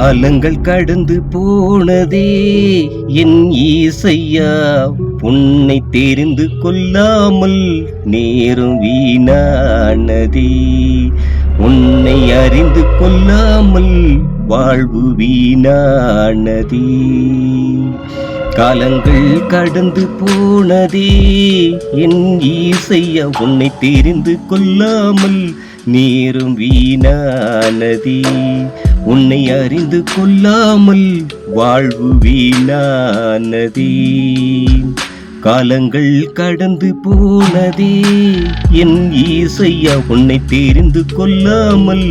காலங்கள் கடந்து போனதே என் ஈசையா, உன்னை தெரிந்து கொள்ளாமல் நேரும் வீணானதே. உன்னை அறிந்து கொள்ளாமல் வாழ்வு வீணானதே. காலங்கள் கடந்து போனதே என் ஈசையா, உன்னை தெரிந்து கொள்ளாமல் நேரும் வீணானதே. உன்னை அறிந்து கொள்ளாமல் வாழ்வு வீணானதே. காலங்கள் கடந்து போனதே என் ஈசையா, உன்னை தெரிந்து கொள்ளாமல்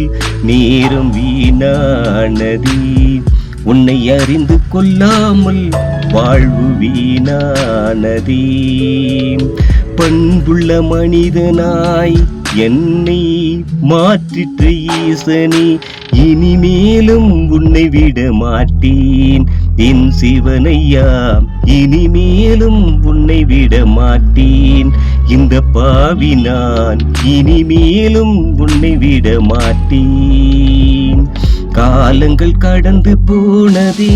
நேரும் வீணானதே. உன்னை அறிந்து கொள்ளாமல் வாழ்வு வீணானதே. பண்புள்ள மனிதனாய் என்னை மாற்றிற்று ஈசனே, இனிமேலும் உன்னை விட மாட்டேன் என் சிவனையா, இனிமேலும் உன்னை விட மாட்டேன். இந்த பாவி நான் இனிமேலும் உன்னை விட மாட்டேன். காலங்கள் கடந்து போனதே.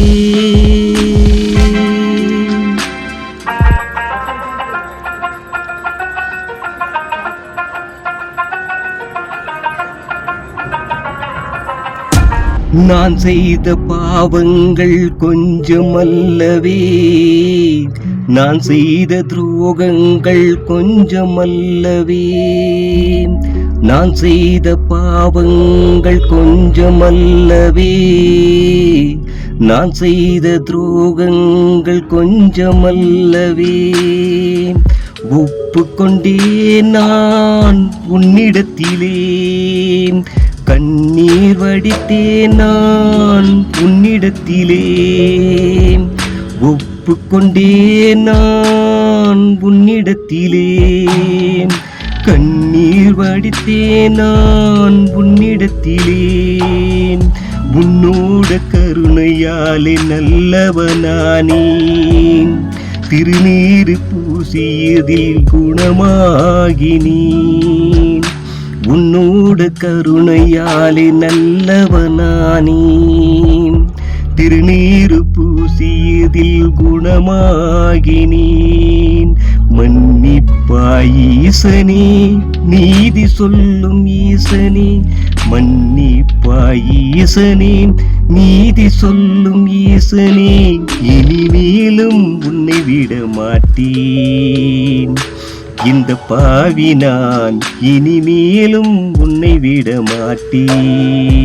நான் செய்த பாவங்கள் கொஞ்சமல்லவே, நான் செய்த துரோகங்கள் கொஞ்சமல்லவே. நான் செய்த பாவங்கள் கொஞ்சமல்லவே, நான் செய்த துரோகங்கள் கொஞ்சமல்லவே. ஒப்புக்கொண்டேன் நான் உன்னிடத்திலே, கண்ணீர் வடித்தேன் நான் உன்னிடத்திலே. ஒப்புக்கொண்டேன் நான் உன்னிடத்திலே, கண்ணீர் வடித்தேன் நான் உன்னிடத்திலே. உன்னோட கருணையாலே நல்லவனானேன், திருநீறு பூசியதில் குணமாகினேன். உன்னோட கருணையாலே நல்லவனானேன், திருநீறு பூசியதில் குணமாகினேன். மன்னிப்பாய் ஈசனே, நீதி சொல்லும் ஈசனே. மன்னிப்பாய் ஈசனே, நீதி சொல்லும் ஈசனே. இனிமேலும் உன்னை விட மாட்டேன். இந்த பாவி நான் இனிமேலும் உன்னை விட மாட்டேன்.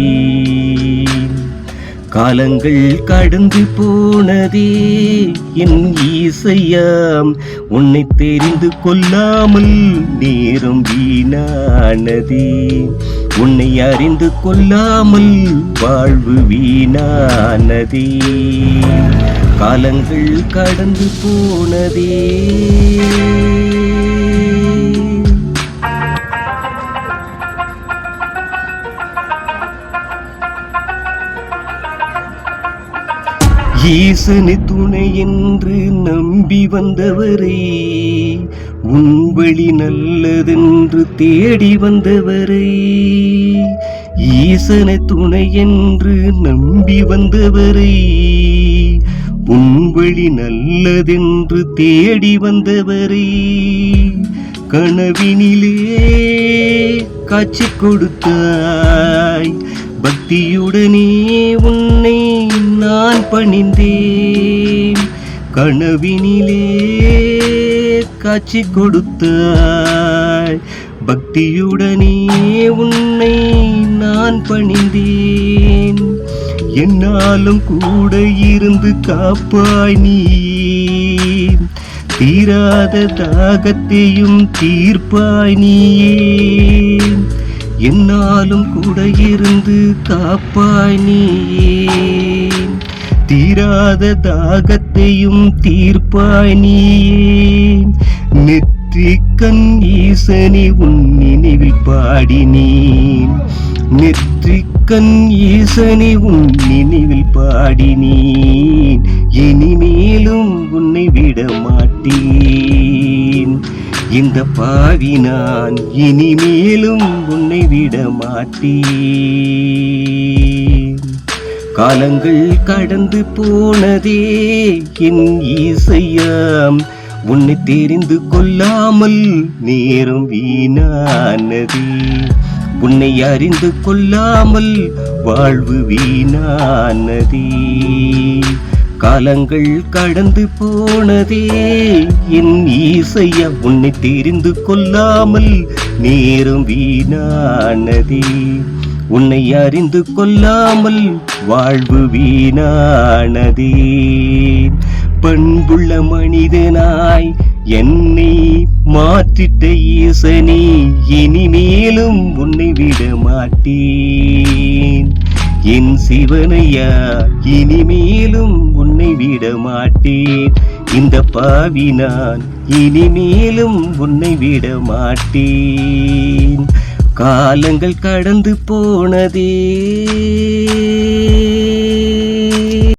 காலங்கள் கடந்து போனதே என் ஈசையா, உன்னை தெரிந்து கொள்ளாமல் நேரம் வீணானதே. உன்னை அறிந்து கொள்ளாமல் வாழ்வு வீணானதே. காலங்கள் கடந்து போனதே. ஈசனை துணை என்று நம்பி வந்தவரே, உன் வழி நல்லதென்று தேடி வந்தவரே. ஈசனை துணை என்று நம்பி வந்தவரே, உன் வழி நல்லதென்று தேடி வந்தவரே. கனவினிலே காட்சி கொடுத்தாய், பக்தியுடனே உன்னை நான் பணிந்தேன். கனவினிலே காட்சி கொடுத்தாய், பக்தியுடனே உன்னை நான் பணிந்தேன். என்னாலும் கூட இருந்து காப்பாய் நீ, தீராத தாகத்தையும் தீர்ப்பாய் நீயே. என்னாலும் கூட இருந்து காப்பாய் நீயே, தீராத தாகத்தையும் தீர்ப்பாய் நீயே. நெற்றிக்கண் ஈசனே உன் நினைவில் பாடினேன், நெற்றிக்கண் ஈசனே உன் நினைவில் பாடினேன். இனிமேலும் உன்னை விட மாட்டேன். இந்த பாவி நான் இனிமேலும் உன்னை விட மாட்டேன். காலங்கள் கடந்து போனதே என் ஈசையாம், உன்னை தெரிந்து கொள்ளாமல் நேரம் வீணானதே, உன்னை அறிந்து கொள்ளாமல் வாழ்வு வீணானதே. காலங்கள் கடந்து போனதே என் ஈசையா, உன்னை தெரிந்து கொள்ளாமல் நேரம் வீணானதே, உன்னை அறிந்து கொள்ளாமல் வாழ்வு வீணானதே. பண்புள்ள மனிதனாய் என்னை மாற்றிட்ட ஈசனே, இனிமேலும் உன்னை விட மாட்டேன். என் சிவனையா, இனிமேலும் உன்னை விட மாட்டேன். இந்த பாவி நான் இனிமேலும் உன்னை விட மாட்டேன். காலங்கள் கடந்து போனதே.